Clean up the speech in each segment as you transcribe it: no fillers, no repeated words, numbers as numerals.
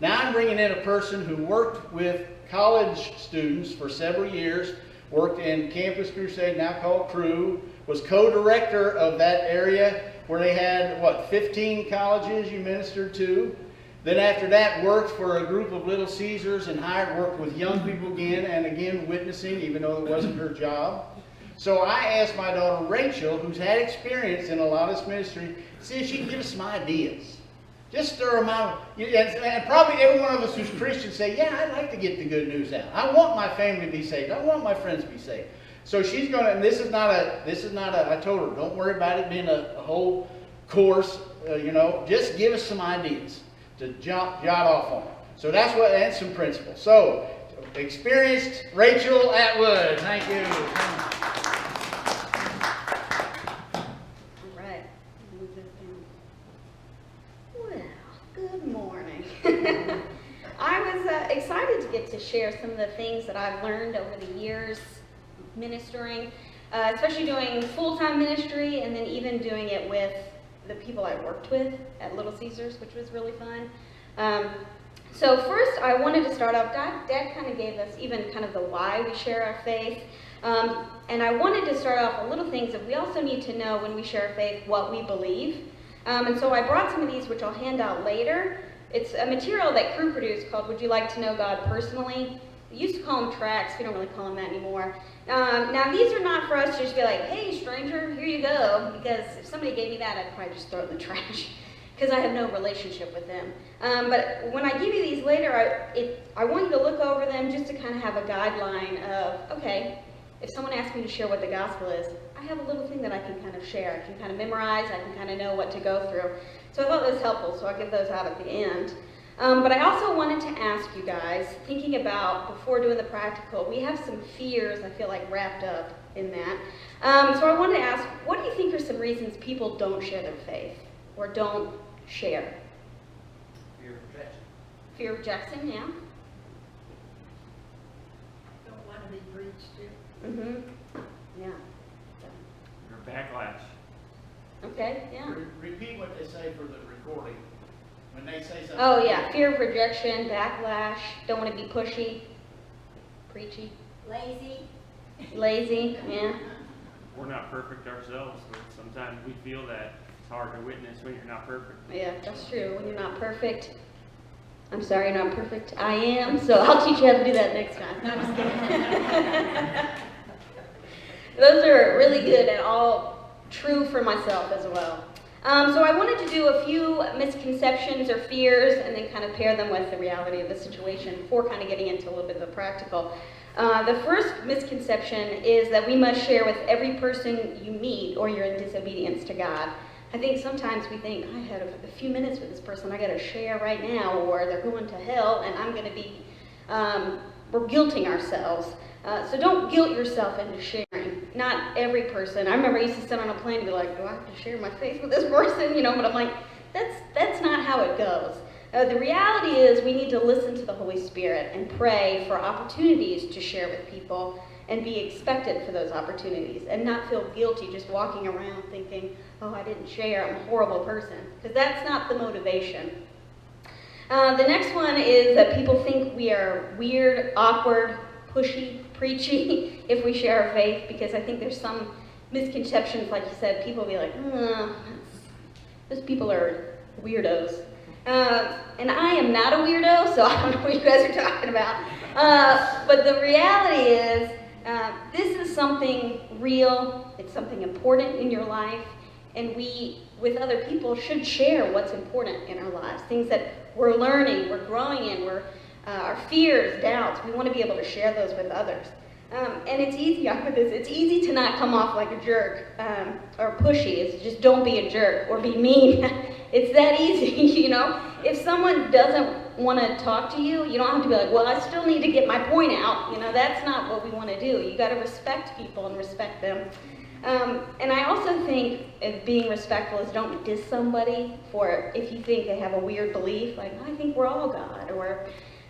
Now I'm bringing in a person who worked with college students for several years, worked in Campus Crusade, now called Cru, was co-director of that area where they had, what, 15 colleges you ministered to. Then after that worked for a group of Little Caesars and worked with young people again and again witnessing, even though it wasn't her job. So I asked my daughter Rachel, who's had experience in a lot of this ministry, to see if she can give us some ideas. Just stir them out. And probably every one of us who's Christians say, yeah, I'd like to get the good news out. I want my family to be saved. I want my friends to be saved. So she's going to, and this is not a, I told her, don't worry about it being a whole course, just give us some ideas to jot off on. So that's what, and some principles. So, experienced Rachel Atwood. Thank you. All right. Move this down. Well, good morning. I was excited to get to share some of the things that I've learned over the years ministering, especially doing full-time ministry and then even doing it with the people I worked with at Little Caesars, which was really fun. So first I wanted to start off, Dad kind of gave us even kind of the why we share our faith. And I wanted to start off with little things that we also need to know when we share our faith, what we believe. And so I brought some of these, which I'll hand out later. It's a material that Cru produced called Would You Like to Know God Personally? We used to call them tracts. We don't really call them that anymore. Now, these are not for us to just be like, hey, stranger, here you go. Because if somebody gave me that, I'd probably just throw it in the trash. Because I have no relationship with them. But when I give you these later, I want you to look over them just to kind of have a guideline of, okay, if someone asks me to share what the gospel is, I have a little thing that I can kind of share. I can kind of memorize. I can kind of know what to go through. So I thought that was helpful, so I'll give those out at the end. But I also wanted to ask you guys, thinking about, before doing the practical, we have some fears, I feel like, wrapped up in that. So I wanted to ask, what do you think are some reasons people don't share their faith, or don't share? Fear of rejection. Fear of rejection, yeah. Don't want to be preached to. Mm-hmm. Yeah. Or backlash. Okay, yeah. Repeat what they say for the recording. When they say something. Oh, yeah. Fear of rejection, backlash, don't want to be pushy, preachy, lazy, yeah. We're not perfect ourselves, but sometimes we feel that it's hard to witness when you're not perfect. Yeah, that's true. When you're not perfect. I'm sorry, you're not perfect. I am, so I'll teach you how to do that next time. No, I'm just kidding. Those are really good and all true for myself as well. So I wanted to do a few misconceptions or fears and then kind of pair them with the reality of the situation before kind of getting into a little bit of the practical. The first misconception is that we must share with every person you meet or you're in disobedience to God. I think sometimes we think, I had a few minutes with this person, I got to share right now, or they're going to hell and I'm going to be, we're guilting ourselves. So don't guilt yourself into sharing. Not every person. I remember I used to sit on a plane and be like, do I have to share my faith with this person? But I'm like, that's not how it goes. The reality is we need to listen to the Holy Spirit and pray for opportunities to share with people and be expected for those opportunities and not feel guilty just walking around thinking, oh, I didn't share, I'm a horrible person. Because that's not the motivation. The next one is that people think we are weird, awkward, pushy, preachy if we share our faith, because I think there's some misconceptions, like you said, people be like, those people are weirdos. And I am not a weirdo, so I don't know what you guys are talking about. But the reality is, this is something real, it's something important in your life, and we, with other people, should share what's important in our lives, things that we're learning, we're growing in, our fears, doubts, we want to be able to share those with others. And it's easy, it's easy to not come off like a jerk or pushy. It's just don't be a jerk or be mean. It's that easy, If someone doesn't want to talk to you, you don't have to be like, well, I still need to get my point out. That's not what we want to do. You got to respect people and respect them. And I also think being respectful is don't diss somebody for if you think they have a weird belief, like, I think we're all God, or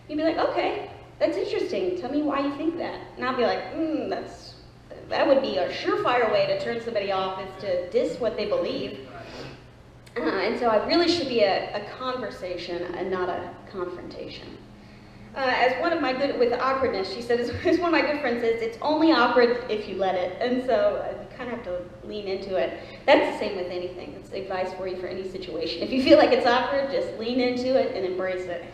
you'd be like, okay, that's interesting. Tell me why you think that. And I'll be like, that would be a surefire way to turn somebody off, is to diss what they believe. And so I really should be a conversation and not a confrontation. As one of my good, with awkwardness, she said, as one of my good friends says, it's only awkward if you let it. And so you kind of have to lean into it. That's the same with anything. It's advice for you for any situation. If you feel like it's awkward, just lean into it and embrace it.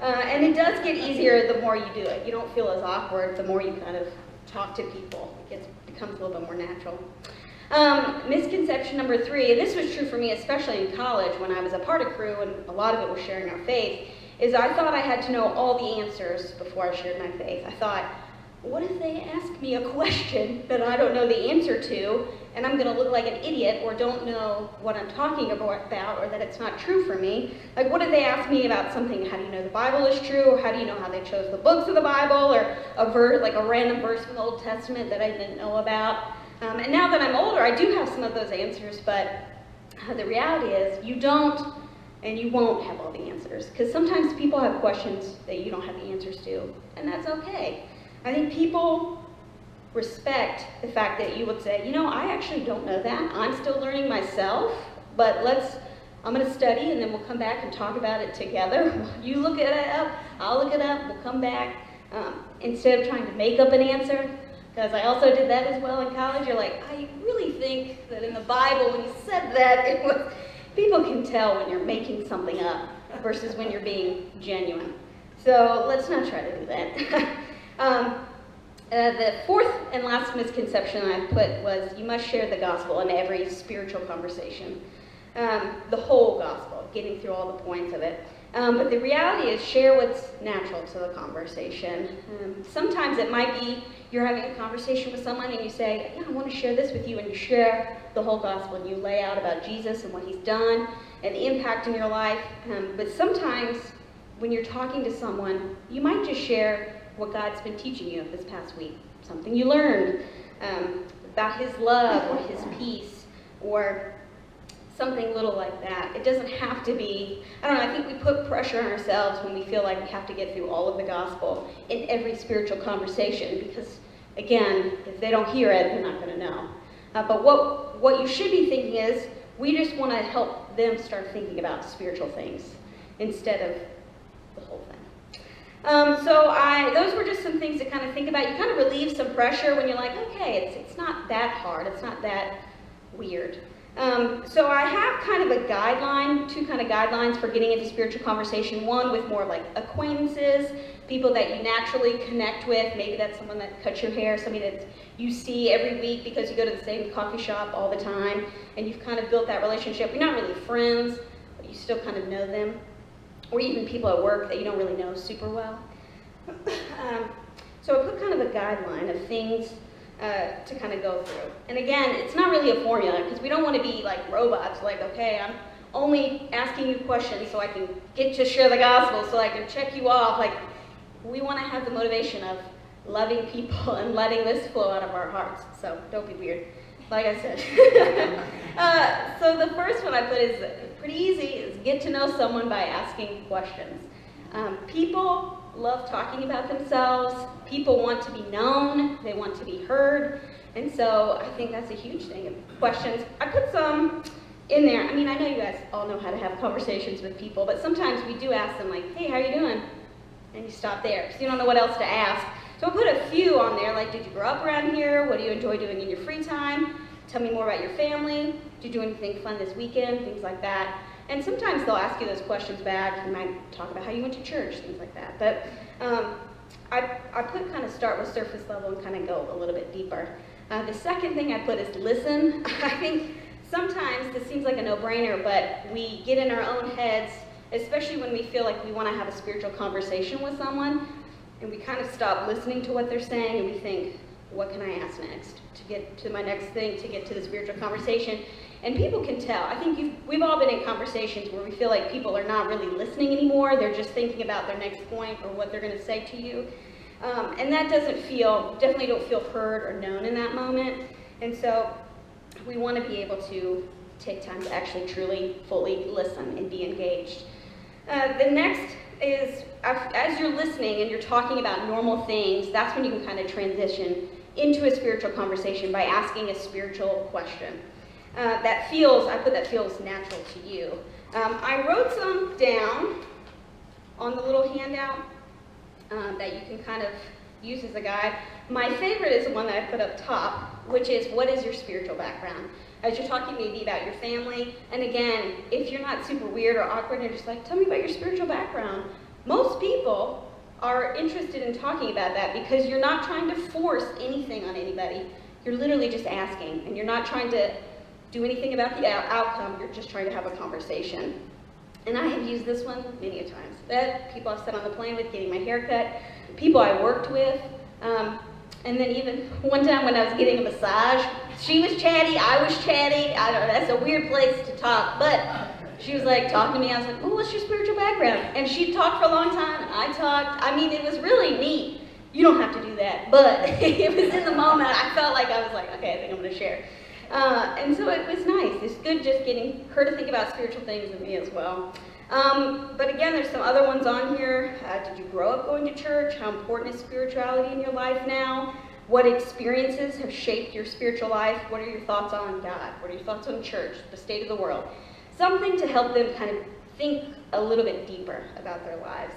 And it does get easier the more you do it. You don't feel as awkward the more you kind of talk to people. It becomes a little bit more natural. Misconception number 3, and this was true for me especially in college when I was a part of crew and a lot of it was sharing our faith, is I thought I had to know all the answers before I shared my faith. I thought, what if they ask me a question that I don't know the answer to, and I'm going to look like an idiot or don't know what I'm talking about or that it's not true for me? Like, what if they ask me about something? How do you know the Bible is true? Or how do you know how they chose the books of the Bible? Or like a random verse from the Old Testament that I didn't know about? And now that I'm older, I do have some of those answers, but the reality is you don't and you won't have all the answers. Because sometimes people have questions that you don't have the answers to, and that's okay. I think people respect the fact that you would say, you know, I actually don't know that. I'm still learning myself, but I'm going to study and then we'll come back and talk about it together. You look it up, I'll look it up, we'll come back. Instead of trying to make up an answer, because I also did that as well in college. You're like, I really think that in the Bible when you said that, it was... People can tell when you're making something up versus when you're being genuine. So let's not try to do that. The 4th and last misconception I put was you must share the gospel in every spiritual conversation. The whole gospel, getting through all the points of it. But the reality is share what's natural to the conversation. Sometimes it might be you're having a conversation with someone and you say, yeah, I want to share this with you, and you share the whole gospel and you lay out about Jesus and what he's done and the impact in your life. But sometimes when you're talking to someone, you might just share what God's been teaching you this past week, something you learned about his love or his peace or something little like that. It doesn't have to be, I don't know, I think we put pressure on ourselves when we feel like we have to get through all of the gospel in every spiritual conversation because, again, if they don't hear it, they're not going to know. But what you should be thinking is, we just want to help them start thinking about spiritual things instead of the whole thing. Those were just some things to kind of think about. You kind of relieve some pressure when you're like, okay, it's not that hard, it's not that weird. So I have kind of a guideline, 2 kind of guidelines for getting into spiritual conversation. One with more like acquaintances, people that you naturally connect with. Maybe that's someone that cuts your hair, somebody that you see every week because you go to the same coffee shop all the time, and you've kind of built that relationship. You're not really friends, but you still kind of know them. Or even people at work that you don't really know super well. So I put kind of a guideline of things to kind of go through. And again, it's not really a formula because we don't want to be like robots, like, okay, I'm only asking you questions so I can get to share the gospel, so I can check you off. Like, we want to have the motivation of loving people and letting this flow out of our hearts. So don't be weird, like I said. So the first one I put is pretty easy, is get to know someone by asking questions. People love talking about themselves. People want to be known. They want to be heard. And so I think that's a huge thing. Questions. I put some in there. I mean, I know you guys all know how to have conversations with people, but sometimes we do ask them like, hey, how are you doing? And you stop there because you don't know what else to ask. So I put a few on there, like, did you grow up around here? What do you enjoy doing in your free time? Tell me more about your family. Did you do anything fun this weekend? Things like that. And sometimes they'll ask you those questions back. You might talk about how you went to church, things like that. But I put kind of start with surface level and kind of go a little bit deeper. The second thing I put is listen. I think sometimes this seems like a no-brainer, but we get in our own heads, especially when we feel like we want to have a spiritual conversation with someone, and we kind of stop listening to what they're saying, and we think, what can I ask next to get to my next thing, to get to the spiritual conversation? And people can tell. I think we've all been in conversations where we feel like people are not really listening anymore. They're just thinking about their next point or what they're going to say to you. And that definitely don't feel heard or known in that moment. And so we want to be able to take time to actually truly, fully listen and be engaged. The next is, as you're listening and you're talking about normal things, that's when you can kind of transition into a spiritual conversation by asking a spiritual question. I put that feels natural to you. I wrote some down on the little handout that you can kind of use as a guide. My favorite is the one that I put up top, which is, what is your spiritual background? As you're talking maybe about your family, and again, if you're not super weird or awkward, and you're just like, tell me about your spiritual background. Most people are interested in talking about that because you're not trying to force anything on anybody. You're literally just asking, and you're not trying to do anything about the outcome, you're just trying to have a conversation. And I have used this one many a times. That people I've sat on the plane with, getting my hair cut, people I worked with, and then even one time when I was getting a massage, she was chatty, I was chatty. I don't know, that's a weird place to talk, but she was like talking to me. I was like, well, what's your spiritual background? And she talked for a long time, and I talked. I mean, it was really neat. You don't have to do that, but it was in the moment. I felt like I was like, okay, I think I'm going to share. And so it was nice. It's good just getting her to think about spiritual things with me as well. But again, there's some other ones on here. Did you grow up going to church? How important is spirituality in your life now? What experiences have shaped your spiritual life? What are your thoughts on God? What are your thoughts on church, the state of the world? Something to help them kind of think a little bit deeper about their lives.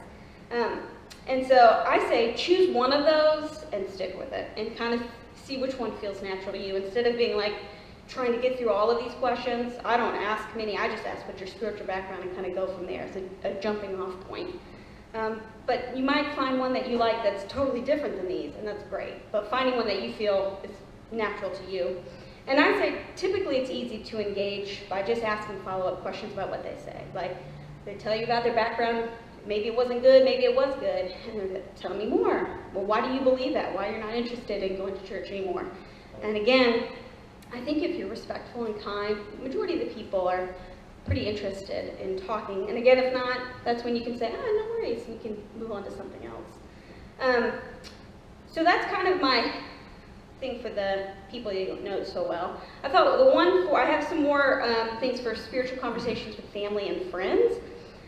And so I say choose one of those and stick with it and kind of see which one feels natural to you. Instead of being like trying to get through all of these questions, I don't ask many. I just ask what's your spiritual background and kind of go from there. It's a jumping off point. But you might find one that you like that's totally different than these, and that's great. But finding one that you feel is natural to you. And I say typically it's easy to engage by just asking follow-up questions about what they say. Like, they tell you about their background, maybe it wasn't good, maybe it was good, and they're like, tell me more. Well, why do you believe that? Why you're not interested in going to church anymore? And again, I think if you're respectful and kind, the majority of the people are pretty interested in talking. And again, if not, that's when you can say, oh, no worries, and you can move on to something else. So that's kind of my thing for the people you don't know so well. I thought I have some more things for spiritual conversations with family and friends.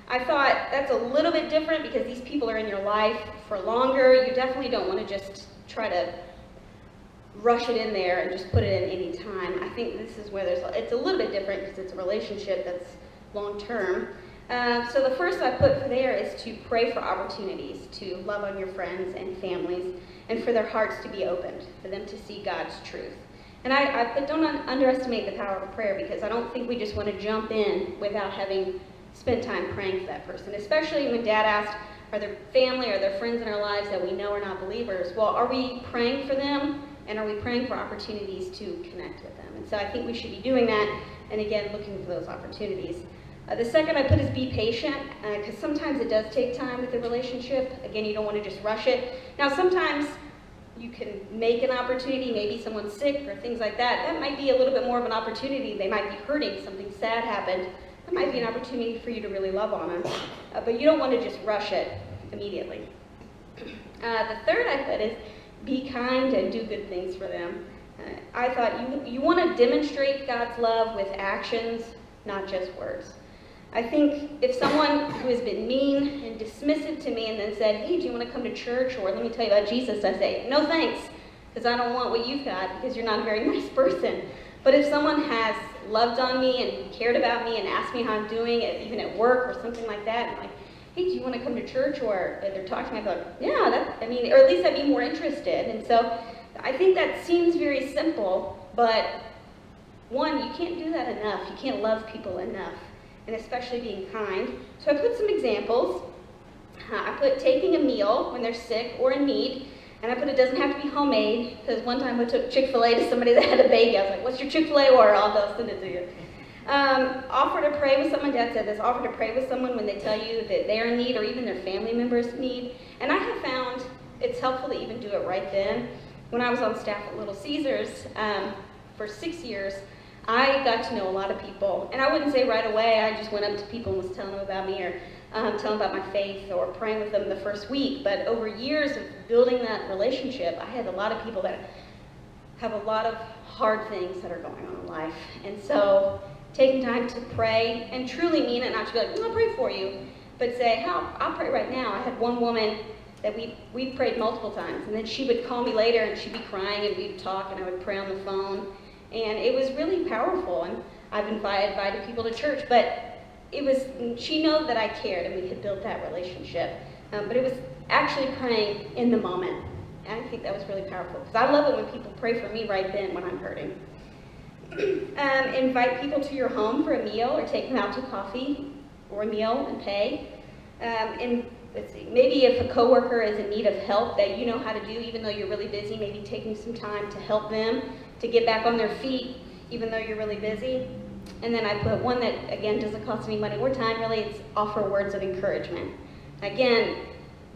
I thought that's a little bit different because these people are in your life for longer. You definitely don't want to just try to rush it in there and just put it in any time. I think this is where it's a little bit different because it's a relationship that's long term. So the first I put for there is to pray for opportunities to love on your friends and families and for their hearts to be opened, for them to see God's truth. And I put don't underestimate the power of prayer because I don't think we just want to jump in without having spent time praying for that person, especially when Dad asked, are there family, are there friends in our lives that we know are not believers? Well, are we praying for them? And are we praying for opportunities to connect with them? And so I think we should be doing that, and again, looking for those opportunities. The second I put is be patient, because sometimes it does take time with the relationship. Again, you don't want to just rush it. Now, sometimes you can make an opportunity, maybe someone's sick or things like that. That might be a little bit more of an opportunity. They might be hurting, something sad happened. That might be an opportunity for you to really love on them. But you don't want to just rush it immediately. The third I put is be kind and do good things for them. I thought you want to demonstrate God's love with actions, not just words. I think if someone who has been mean and dismissive to me and then said, hey, do you want to come to church, or let me tell you about Jesus, I say, no thanks, because I don't want what you've got, because you're not a very nice person. But if someone has loved on me and cared about me and asked me how I'm doing, even at work or something like that, and like, hey, do you want to come to church? Or they're talking to me, I thought, yeah, or at least I'd be more interested. And so I think that seems very simple, but one, you can't do that enough. You can't love people enough, and especially being kind. So I put some examples. I put taking a meal when they're sick or in need, and I put it doesn't have to be homemade, because one time I took Chick-fil-A to somebody that had a baby. I was like, what's your Chick-fil-A order? I'll go send it to you. Offer to pray with someone. Dad said this. Offer to pray with someone when they tell you that they're in need or even their family members need. And I have found it's helpful to even do it right then. When I was on staff at Little Caesars for 6 years, I got to know a lot of people. And I wouldn't say right away. I just went up to people and was telling them about me, or telling them about my faith, or praying with them the first week. But over years of building that relationship, I had a lot of people that have a lot of hard things that are going on in life. And so taking time to pray and truly mean it, not to be like, I'll pray for you, but say, I'll pray right now. I had one woman that we prayed multiple times, and then she would call me later and she'd be crying and we'd talk and I would pray on the phone. And it was really powerful, and I've invited people to church, but she knew that I cared, and we had built that relationship. But it was actually praying in the moment. And I think that was really powerful, because I love it when people pray for me right then when I'm hurting. Invite people to your home for a meal, or take them out to coffee or a meal and pay. And let's see, maybe if a coworker is in need of help that you know how to do, even though you're really busy, maybe taking some time to help them to get back on their feet, even though you're really busy. And then I put one that, again, doesn't cost any money or time, really. It's offer words of encouragement. Again,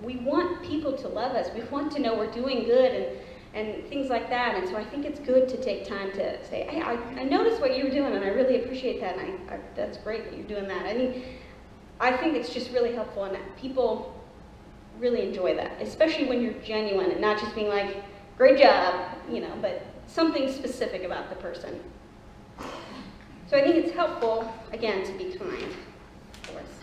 we want people to love us. We want to know we're doing good and things like that. And so I think it's good to take time to say, hey, I noticed what you were doing, and I really appreciate that, and that's great that you're doing that. I mean, I think it's just really helpful, and people really enjoy that, especially when you're genuine and not just being like, great job, but something specific about the person. So I think it's helpful, again, to be kind, of course.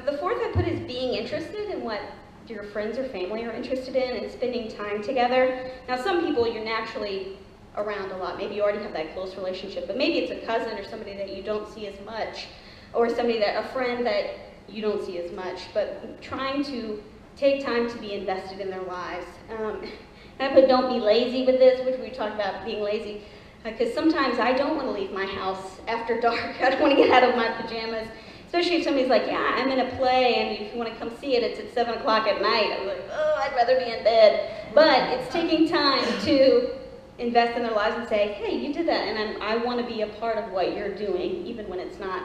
The fourth I put is being interested in what your friends or family are interested in and spending time together. Now, some people you're naturally around a lot. Maybe you already have that close relationship, but maybe it's a cousin or somebody that you don't see as much, or a friend that you don't see as much, but trying to take time to be invested in their lives. And I put don't be lazy with this, which we talked about being lazy, because sometimes I don't want to leave my house after dark. I don't want to get out of my pajamas, especially if somebody's like, yeah, I'm in a play, and if you want to come see it, it's at 7 o'clock at night. I'm like, oh, I'd rather be in bed. But it's taking time to invest in their lives and say, hey, you did that, and I want to be a part of what you're doing, even when it's not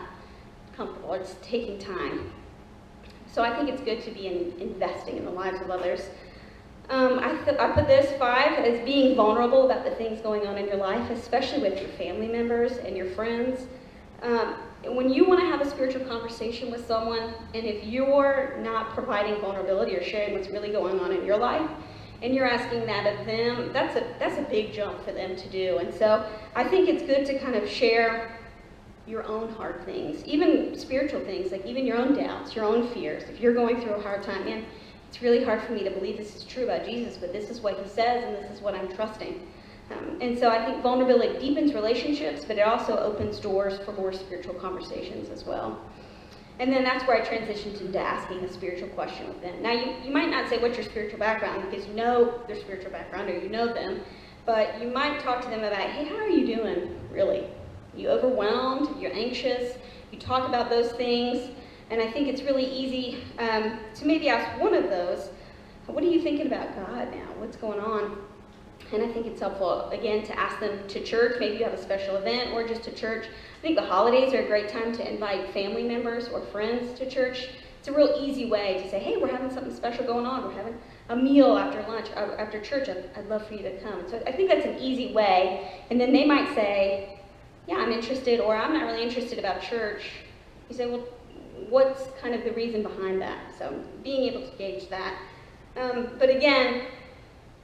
comfortable. It's taking time. So I think it's good to be investing in the lives of others. I put this 5 as being vulnerable about the things going on in your life, especially with your family members and your friends. When you want to have a spiritual conversation with someone, and if you're not providing vulnerability or sharing what's really going on in your life, and you're asking that of them, that's a big jump for them to do. And so I think it's good to kind of share your own hard things, even spiritual things, like even your own doubts, your own fears. If you're going through a hard time, man, it's really hard for me to believe this is true about Jesus, but this is what he says, and this is what I'm trusting. And so I think vulnerability deepens relationships, but it also opens doors for more spiritual conversations as well. And then that's where I transitioned into asking a spiritual question with them. Now, you might not say, what's your spiritual background, because you know their spiritual background, or you know them, but you might talk to them about, hey, how are you doing, really? You overwhelmed? You're anxious? You talk about those things, and I think it's really easy to maybe ask one of those, what are you thinking about God now? What's going on? And I think it's helpful, again, to ask them to church. Maybe you have a special event, or just to church. I think the holidays are a great time to invite family members or friends to church. It's a real easy way to say, hey, we're having something special going on. We're having a meal after lunch, after church. I'd love for you to come. So I think that's an easy way. And then they might say, yeah, I'm interested, or I'm not really interested about church. You say, well, what's kind of the reason behind that? So being able to gauge that. But again,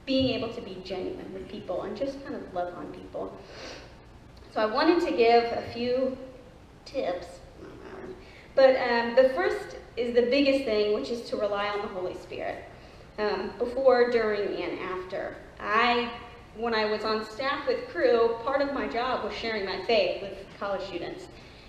being able to be genuine with people and just kind of love on people. So I wanted to give a few tips, but the first is the biggest thing, which is to rely on the Holy Spirit, before, during, and after. When I was on staff with Crew, part of my job was sharing my faith with college students.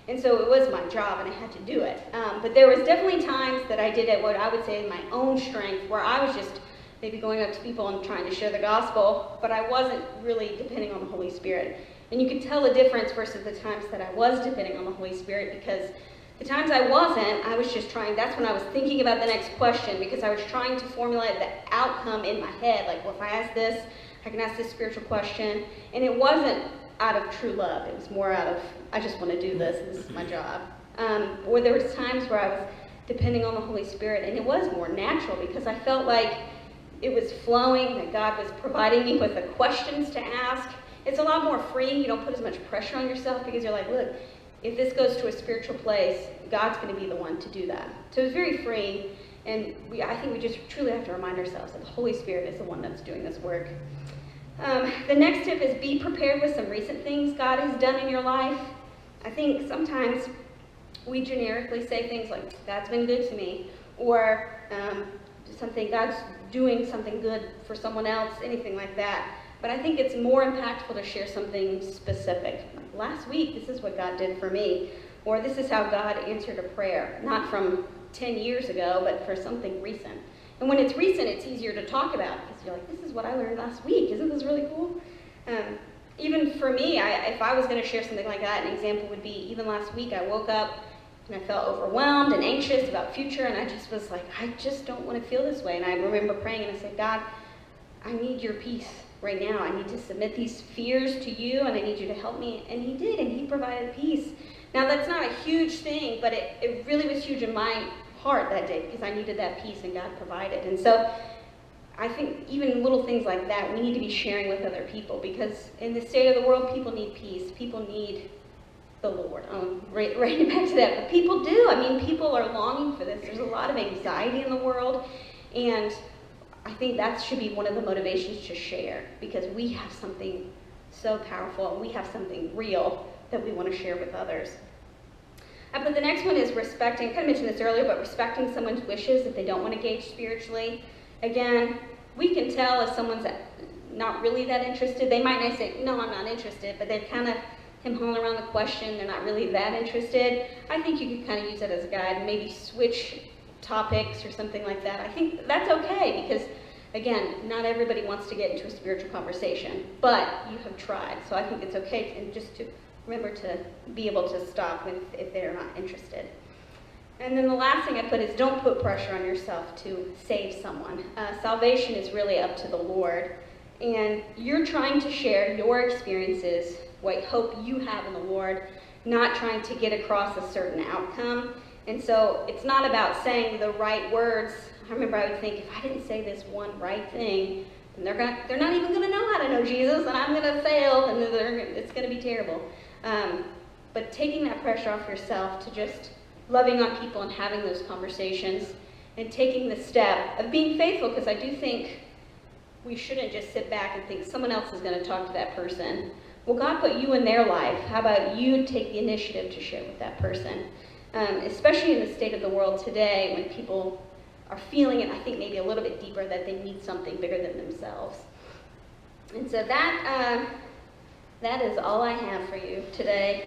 And so it was my job, and I had to do it. But there was definitely times that I did it, what I would say in my own strength, where I was just maybe going up to people and trying to share the gospel, but I wasn't really depending on the Holy Spirit. And you could tell the difference versus the times that I was depending on the Holy Spirit, because the times I wasn't, I was just trying, that's when I was thinking about the next question, because I was trying to formulate the outcome in my head. Like, well, if I ask this, I can ask this spiritual question. And it wasn't out of true love. It was more out of, I just want to do this, this is my job. Or there was times where I was depending on the Holy Spirit, and it was more natural, because I felt like it was flowing, that God was providing me with the questions to ask. It's a lot more free. You don't put as much pressure on yourself, because you're like, look, if this goes to a spiritual place, God's going to be the one to do that. So it's very free, and I think we just truly have to remind ourselves that the Holy Spirit is the one that's doing this work. The next tip is be prepared with some recent things God has done in your life. I think sometimes we generically say things like, God's been good to me, or something, God's doing something good for someone else, anything like that. But I think it's more impactful to share something specific. Like, last week, this is what God did for me. Or this is how God answered a prayer. Not from 10 years ago, but for something recent. And when it's recent, it's easier to talk about because you're like, this is what I learned last week. Isn't this really cool? Even for me, if I was going to share something like that, an example would be, even last week, I woke up and I felt overwhelmed and anxious about future, and I just was like, I just don't want to feel this way. And I remember praying, and I said, God, I need your peace right now. I need to submit these fears to you, and I need you to help me. And he did, and he provided peace. Now, that's not a huge thing, but it really was huge in my heart that day because I needed that peace, and God provided. And so I think even little things like that, we need to be sharing with other people, because in the state of the world, people need peace. People need the Lord. Right back to that. But people do. I mean, people are longing for this. There's a lot of anxiety in the world, and I think that should be one of the motivations to share, because we have something so powerful, and we have something real that we want to share with others. But the next one is respecting, I kind of mentioned this earlier, but respecting someone's wishes if they don't want to engage spiritually. Again, we can tell if someone's not really that interested. They might not say, no, I'm not interested, but they're kind of him-hawing around the question. They're not really that interested. I think you could kind of use that as a guide, maybe switch topics or something like that. I think that's okay because, again, not everybody wants to get into a spiritual conversation, but you have tried. So I think it's okay and just to remember to be able to stop if they're not interested. And then the last thing I put is don't put pressure on yourself to save someone. Salvation is really up to the Lord. And you're trying to share your experiences, what hope you have in the Lord, not trying to get across a certain outcome. And so it's not about saying the right words. I remember I would think, if I didn't say this one right thing, then they're not even going to know how to know Jesus, and I'm going to fail, and it's going to be terrible. But taking that pressure off yourself to just loving on people and having those conversations and taking the step of being faithful, because I do think we shouldn't just sit back and think someone else is going to talk to that person. Well, God put you in their life. How about you take the initiative to share with that person? Especially in the state of the world today when people are feeling it, I think maybe a little bit deeper, that they need something bigger than themselves. And so that is all I have for you today.